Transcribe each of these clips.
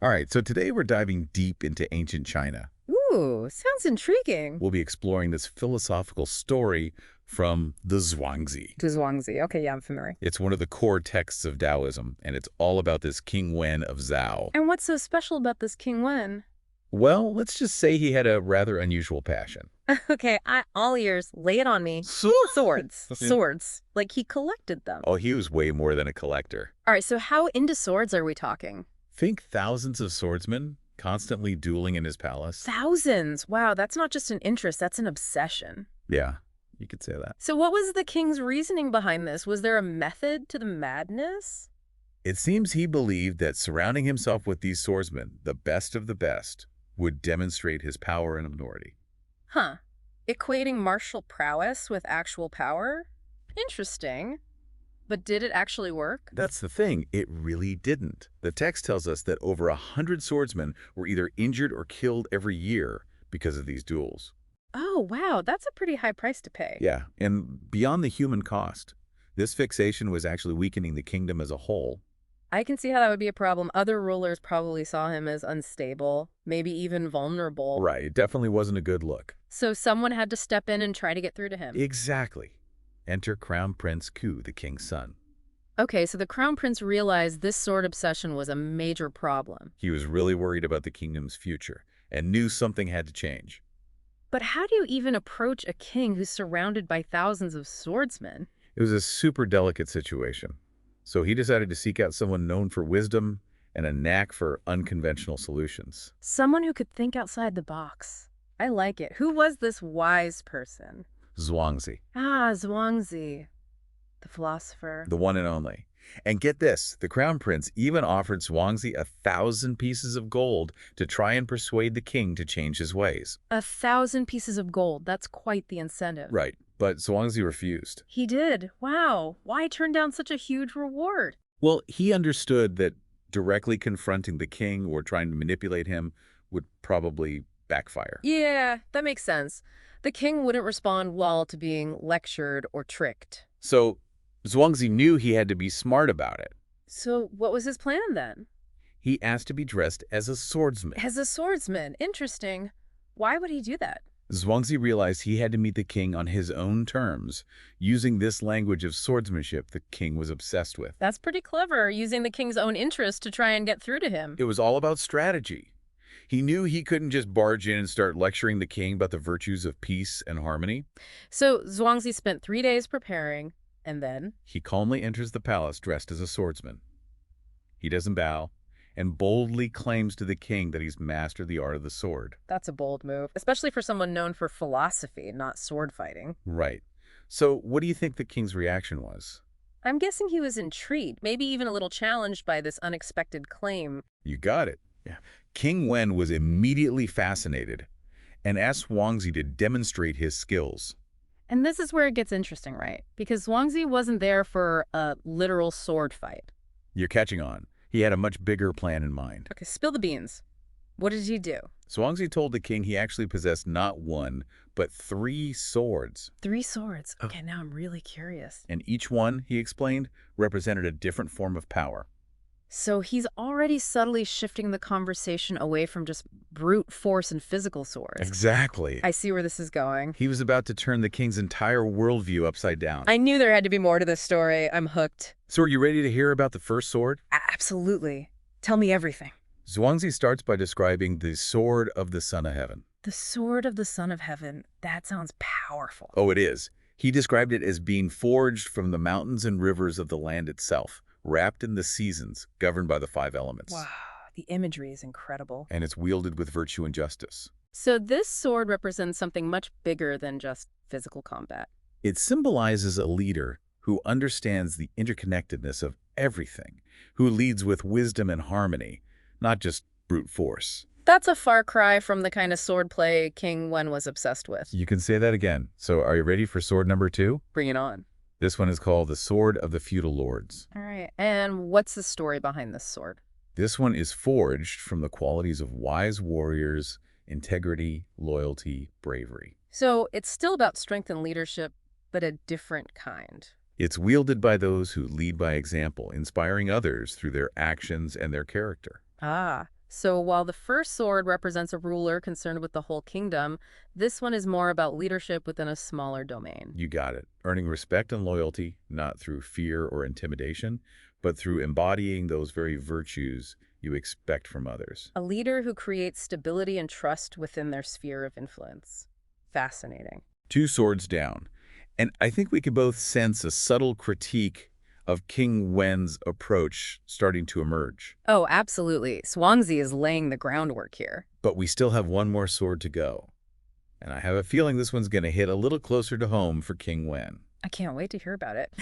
All right, so today we're diving deep into ancient China. Ooh, sounds intriguing. We'll be exploring this philosophical story from the Zhuangzi. Zhuangzi. Okay, yeah, I'm familiar. It's one of the core texts of Taoism, and it's all about this King Wen of Zhao. And what's so special about this King Wen? Well, let's just say he had a rather unusual passion. Okay, all ears, lay it on me. So Swords. Swords. Like he collected them. Oh, he was way more than a collector. All right, so how into swords are we talking? Think thousands of swordsmen constantly dueling in his palace. Thousands. Wow, that's not just an interest, that's an obsession. Yeah, you could say that. So what was the king's reasoning behind this? Was there a method to the madness? It seems he believed that surrounding himself with these swordsmen, the best of the best, would demonstrate his power and authority. Huh. Equating martial prowess with actual power? Interesting. But did it actually work? That's the thing, it really didn't. The text tells us that over 100 swordsmen were either injured or killed every year because of these duels. Oh, wow, that's a pretty high price to pay. Yeah, and beyond the human cost, this fixation was actually weakening the kingdom as a whole. I can see how that would be a problem. Other rulers probably saw him as unstable, maybe even vulnerable. Right, it definitely wasn't a good look. So someone had to step in and try to get through to him. Exactly. Enter Crown Prince Ku, the king's son. Okay, so the crown prince realized this sword obsession was a major problem. He was really worried about the kingdom's future and knew something had to change. But how do you even approach a king who's surrounded by thousands of swordsmen? It was a super delicate situation. So he decided to seek out someone known for wisdom and a knack for unconventional solutions. Someone who could think outside the box. I like it. Who was this wise person? Zhuangzi, Ah, Zhuangzi, the philosopher. the one and only. And get this, the crown prince even offered Zhuangzi 1,000 pieces of gold to try and persuade the king to change his ways. 1,000 pieces of gold. That's quite the incentive. Right, but Zhuangzi refused. He did. Wow. Why turn down such a huge reward? Well, he understood that directly confronting the king or trying to manipulate him would probably backfire. Yeah, that makes sense. The king wouldn't respond well to being lectured or tricked. So Zhuangzi knew he had to be smart about it. So what was his plan then? He asked to be dressed as a swordsman. As a swordsman. Interesting. Why would he do that? Zhuangzi realized he had to meet the king on his own terms, using this language of swordsmanship the king was obsessed with. That's pretty clever, using the king's own interest to try and get through to him. It was all about strategy. He knew he couldn't just barge in and start lecturing the king about the virtues of peace and harmony. So Zhuangzi spent 3 days preparing, and then? He calmly enters the palace dressed as a swordsman. He doesn't bow, and boldly claims to the king that he's mastered the art of the sword. That's a bold move, especially for someone known for philosophy, not sword fighting. Right. So what do you think the king's reaction was? I'm guessing he was intrigued, maybe even a little challenged by this unexpected claim. You got it. Yeah. King Wen was immediately fascinated and asked Zhuangzi to demonstrate his skills. And this is where it gets interesting, right? Because Zhuangzi wasn't there for a literal sword fight. You're catching on. He had a much bigger plan in mind. Okay, spill the beans. What did he do? Zhuangzi told the king he actually possessed not one, but 3 swords. 3 swords. Okay, now I'm really curious. And each one, he explained, represented a different form of power. So he's already subtly shifting the conversation away from just brute force and physical swords. Exactly. I see where this is going. He was about to turn the king's entire worldview upside down. I knew there had to be more to this story. I'm hooked. So are you ready to hear about the first sword? Absolutely. Tell me everything. Zhuangzi starts by describing the sword of the Son of Heaven. The sword of the Son of Heaven. That sounds powerful. Oh, it is. He described it as being forged from the mountains and rivers of the land itself, wrapped in the seasons, governed by the 5 elements. Wow, the imagery is incredible. And it's wielded with virtue and justice. So this sword represents something much bigger than just physical combat. It symbolizes a leader who understands the interconnectedness of everything, who leads with wisdom and harmony, not just brute force. That's a far cry from the kind of swordplay King Wen was obsessed with. You can say that again. So are you ready for sword number 2? Bring it on. This one is called the Sword of the Feudal Lords. All right, and what's the story behind this sword? This one is forged from the qualities of wise warriors, integrity, loyalty, bravery. So it's still about strength and leadership, but a different kind. It's wielded by those who lead by example, inspiring others through their actions and their character. Ah, So while the first sword represents a ruler concerned with the whole kingdom, this one is more about leadership within a smaller domain. You got it. Earning respect and loyalty, not through fear or intimidation, but through embodying those very virtues you expect from others. A leader who creates stability and trust within their sphere of influence. Fascinating. Two swords down. And I think we can both sense a subtle critique of King Wen's approach starting to emerge. Oh, absolutely. Zhuangzi is laying the groundwork here. But we still have one more sword to go. And I have a feeling this one's going to hit a little closer to home for King Wen. I can't wait to hear about it.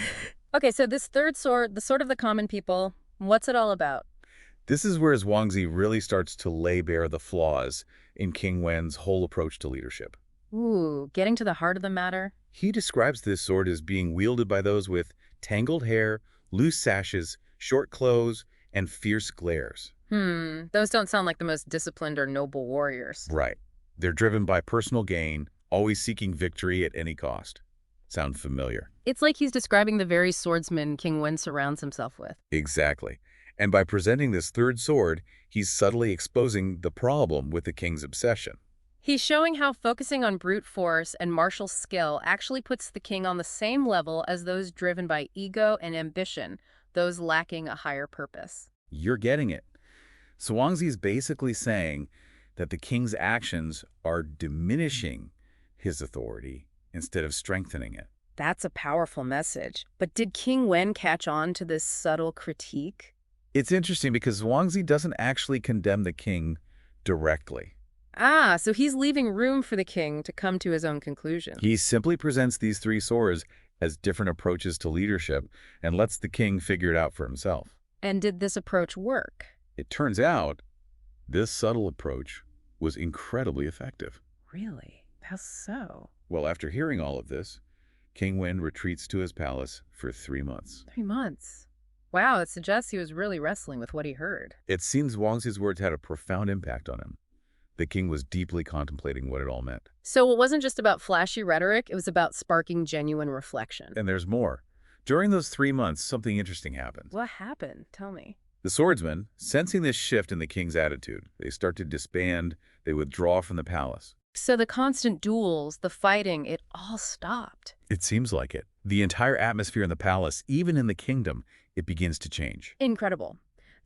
Okay, so this third sword, the sword of the common people, what's it all about? This is where Zhuangzi really starts to lay bare the flaws in King Wen's whole approach to leadership. Ooh, getting to the heart of the matter? He describes this sword as being wielded by those with tangled hair, loose sashes, short clothes, and fierce glares. Those don't sound like the most disciplined or noble warriors. Right. They're driven by personal gain, always seeking victory at any cost. Sound familiar? It's like he's describing the very swordsman King Wen surrounds himself with. Exactly. And by presenting this third sword, he's subtly exposing the problem with the king's obsession. He's showing how focusing on brute force and martial skill actually puts the king on the same level as those driven by ego and ambition, those lacking a higher purpose. You're getting it. Zhuangzi's basically saying that the king's actions are diminishing his authority instead of strengthening it. That's a powerful message. But did King Wen catch on to this subtle critique? It's interesting because Zhuangzi doesn't actually condemn the king directly. Ah, so he's leaving room for the king to come to his own conclusion. He simply presents these three swords as different approaches to leadership and lets the king figure it out for himself. And did this approach work? It turns out this subtle approach was incredibly effective. Really? How so? Well, after hearing all of this, King Wen retreats to his palace for 3 months. 3 months. Wow, it suggests he was really wrestling with what he heard. It seems Zhuangzi's words had a profound impact on him. The king was deeply contemplating what it all meant. So it wasn't just about flashy rhetoric, it was about sparking genuine reflection. And there's more. During those 3 months, something interesting happened. What happened? Tell me. The swordsmen, sensing this shift in the king's attitude, they start to disband, they withdraw from the palace. So the constant duels, the fighting, it all stopped. It seems like it. The entire atmosphere in the palace, even in the kingdom, it begins to change. Incredible.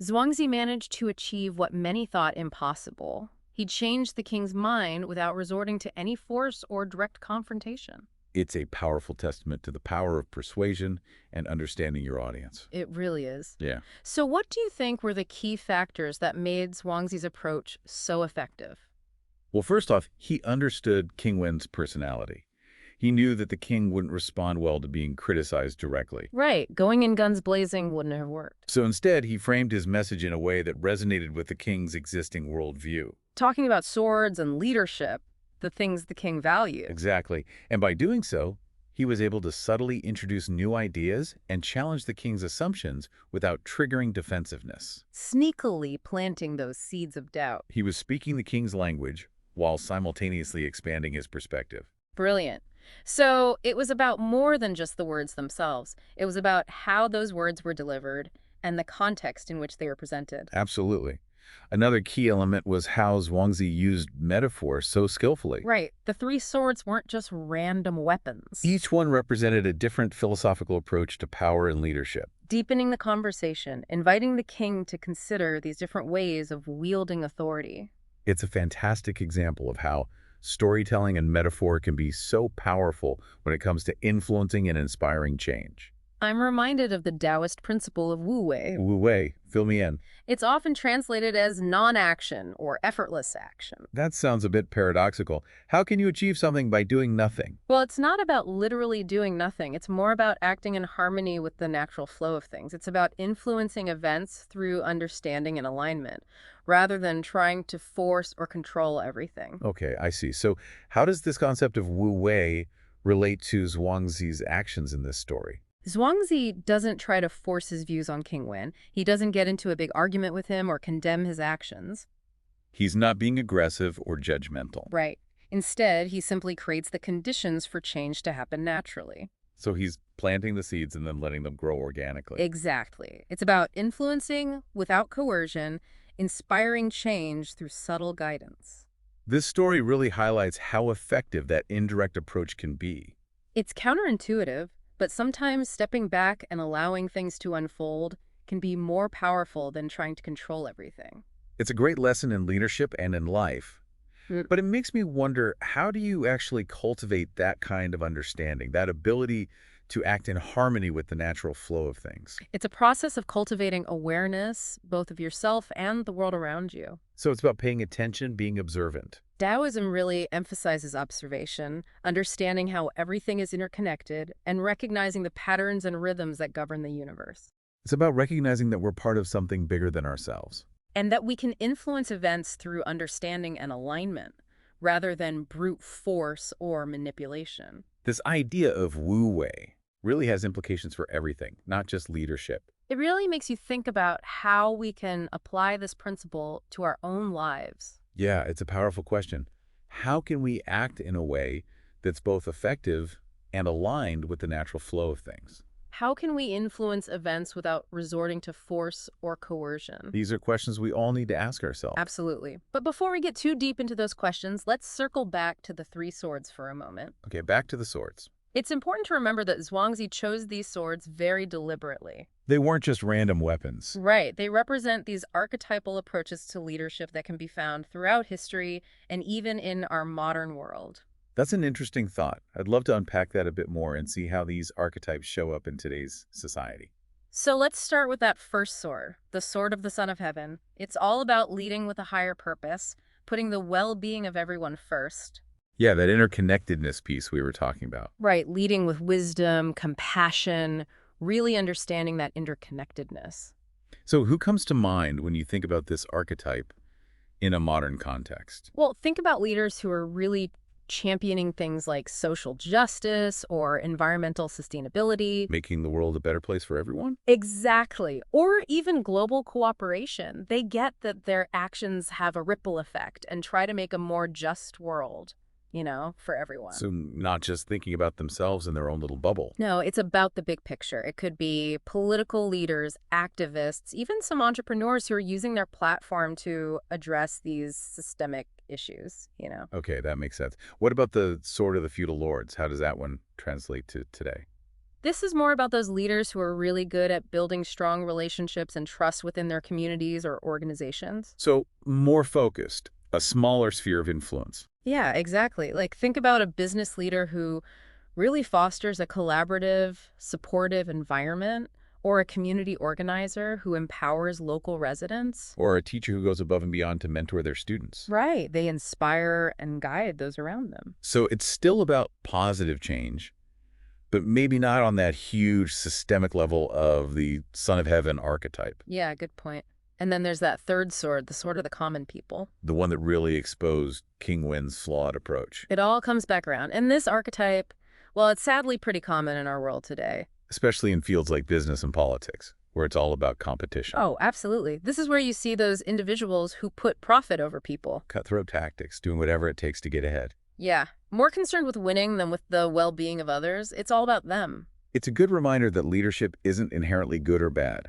Zhuangzi managed to achieve what many thought impossible. He changed the king's mind without resorting to any force or direct confrontation. It's a powerful testament to the power of persuasion and understanding your audience. It really is. Yeah. So what do you think were the key factors that made Zhuangzi's approach so effective? Well, first off, he understood King Wen's personality. He knew that the king wouldn't respond well to being criticized directly. Right. Going in guns blazing wouldn't have worked. So instead, he framed his message in a way that resonated with the king's existing worldview. Talking about swords and leadership, the things the king valued. Exactly. And by doing so, he was able to subtly introduce new ideas and challenge the king's assumptions without triggering defensiveness. Sneakily planting those seeds of doubt. He was speaking the king's language while simultaneously expanding his perspective. Brilliant. So it was about more than just the words themselves. It was about how those words were delivered and the context in which they were presented. Absolutely. Another key element was how Zhuangzi used metaphor so skillfully. Right. The three swords weren't just random weapons. Each one represented a different philosophical approach to power and leadership. Deepening the conversation, inviting the king to consider these different ways of wielding authority. It's a fantastic example of how storytelling and metaphor can be so powerful when it comes to influencing and inspiring change. I'm reminded of the Taoist principle of Wu Wei. Wu Wei, fill me in. It's often translated as non-action or effortless action. That sounds a bit paradoxical. How can you achieve something by doing nothing? Well, it's not about literally doing nothing. It's more about acting in harmony with the natural flow of things. It's about influencing events through understanding and alignment, rather than trying to force or control everything. Okay, I see. So how does this concept of Wu Wei relate to Zhuangzi's actions in this story? Zhuangzi doesn't try to force his views on King Wen. He doesn't get into a big argument with him or condemn his actions. He's not being aggressive or judgmental. Right. Instead, he simply creates the conditions for change to happen naturally. So he's planting the seeds and then letting them grow organically. Exactly. It's about influencing without coercion, inspiring change through subtle guidance. This story really highlights how effective that indirect approach can be. It's counterintuitive, but sometimes stepping back and allowing things to unfold can be more powerful than trying to control everything. It's a great lesson in leadership and in life. Mm. But it makes me wonder, how do you actually cultivate that kind of understanding, that ability to act in harmony with the natural flow of things? It's a process of cultivating awareness, both of yourself and the world around you. So it's about paying attention, being observant. Taoism really emphasizes observation, understanding how everything is interconnected, and recognizing the patterns and rhythms that govern the universe. It's about recognizing that we're part of something bigger than ourselves. And that we can influence events through understanding and alignment, rather than brute force or manipulation. This idea of wu wei really has implications for everything, not just leadership. It really makes you think about how we can apply this principle to our own lives. Yeah, it's a powerful question. How can we act in a way that's both effective and aligned with the natural flow of things? How can we influence events without resorting to force or coercion? These are questions we all need to ask ourselves. Absolutely. But before we get too deep into those questions, let's circle back to the three swords for a moment. Okay, back to the swords. It's important to remember that Zhuangzi chose these swords very deliberately. They weren't just random weapons. Right. They represent these archetypal approaches to leadership that can be found throughout history and even in our modern world. That's an interesting thought. I'd love to unpack that a bit more and see how these archetypes show up in today's society. So let's start with that first sword, the sword of the Son of Heaven. It's all about leading with a higher purpose, putting the well-being of everyone first. Yeah, that interconnectedness piece we were talking about. Right, leading with wisdom, compassion, really understanding that interconnectedness. So who comes to mind when you think about this archetype in a modern context? Well, think about leaders who are really championing things like social justice or environmental sustainability. Making the world a better place for everyone? Exactly. Or even global cooperation. They get that their actions have a ripple effect and try to make a more just world, for everyone. So not just thinking about themselves in their own little bubble. No, it's about the big picture. It could be political leaders, activists, even some entrepreneurs who are using their platform to address these systemic issues. Okay, that makes sense. What about the sword of the feudal lords? How does that one translate to today? This is more about those leaders who are really good at building strong relationships and trust within their communities or organizations. So more focused, a smaller sphere of influence. Yeah, exactly. Like, think about a business leader who really fosters a collaborative, supportive environment, or a community organizer who empowers local residents. Or a teacher who goes above and beyond to mentor their students. Right. They inspire and guide those around them. So it's still about positive change, but maybe not on that huge systemic level of the Son of Heaven archetype. Yeah, good point. And then there's that third sword, the sword of the common people. The one that really exposed King Wen's flawed approach. It all comes back around. And this archetype, well, it's sadly pretty common in our world today. Especially in fields like business and politics, where it's all about competition. Oh, absolutely. This is where you see those individuals who put profit over people. Cutthroat tactics, doing whatever it takes to get ahead. Yeah, more concerned with winning than with the well-being of others. It's all about them. It's a good reminder that leadership isn't inherently good or bad.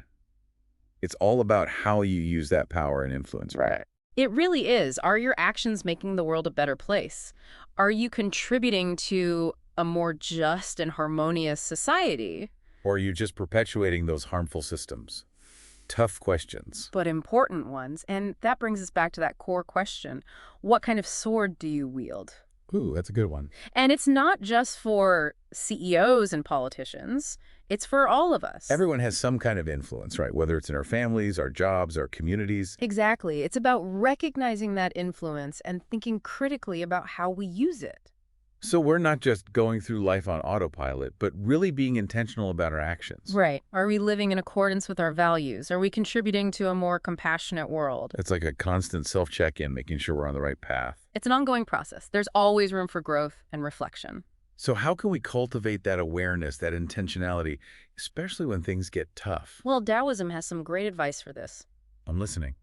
It's all about how you use that power and influence. Right. It really is. Are your actions making the world a better place? Are you contributing to a more just and harmonious society? Or are you just perpetuating those harmful systems? Tough questions. But important ones. And that brings us back to that core question. What kind of sword do you wield? Ooh, that's a good one. And it's not just for CEOs and politicians. It's for all of us. Everyone has some kind of influence, right? Whether it's in our families, our jobs, our communities. Exactly. It's about recognizing that influence and thinking critically about how we use it. So we're not just going through life on autopilot, but really being intentional about our actions. Right. Are we living in accordance with our values? Are we contributing to a more compassionate world? It's like a constant self-check-in, making sure we're on the right path. It's an ongoing process. There's always room for growth and reflection. So how can we cultivate that awareness, that intentionality, especially when things get tough? Well, Taoism has some great advice for this. I'm listening.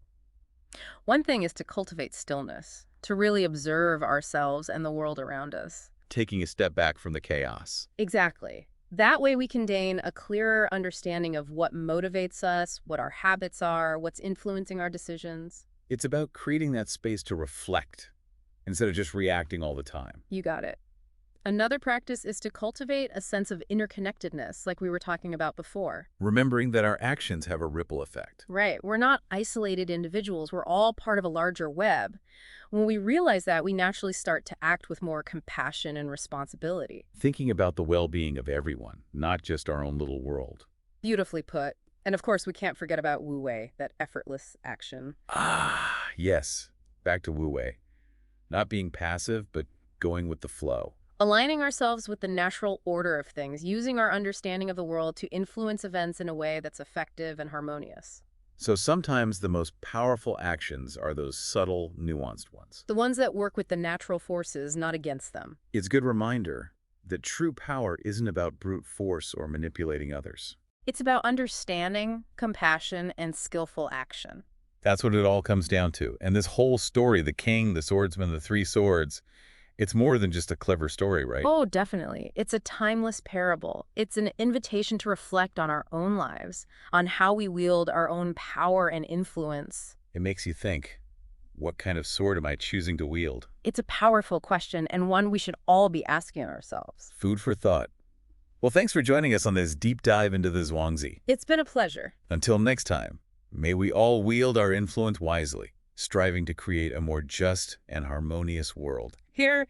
One thing is to cultivate stillness, to really observe ourselves and the world around us. Taking a step back from the chaos. Exactly. That way we can gain a clearer understanding of what motivates us, what our habits are, what's influencing our decisions. It's about creating that space to reflect instead of just reacting all the time. You got it. Another practice is to cultivate a sense of interconnectedness, like we were talking about before. Remembering that our actions have a ripple effect. Right. We're not isolated individuals. We're all part of a larger web. When we realize that, we naturally start to act with more compassion and responsibility. Thinking about the well-being of everyone, not just our own little world. Beautifully put. And of course, we can't forget about Wu Wei, that effortless action. Ah, yes. Back to Wu Wei. Not being passive, but going with the flow. Aligning ourselves with the natural order of things, using our understanding of the world to influence events in a way that's effective and harmonious. So sometimes the most powerful actions are those subtle, nuanced ones. The ones that work with the natural forces, not against them. It's a good reminder that true power isn't about brute force or manipulating others. It's about understanding, compassion, and skillful action. That's what it all comes down to. And this whole story, the king, the swordsman, the three swords, it's more than just a clever story, right? Oh, definitely. It's a timeless parable. It's an invitation to reflect on our own lives, on how we wield our own power and influence. It makes you think, what kind of sword am I choosing to wield? It's a powerful question and one we should all be asking ourselves. Food for thought. Well, thanks for joining us on this deep dive into the Zhuangzi. It's been a pleasure. Until next time, may we all wield our influence wisely, striving to create a more just and harmonious world. Here.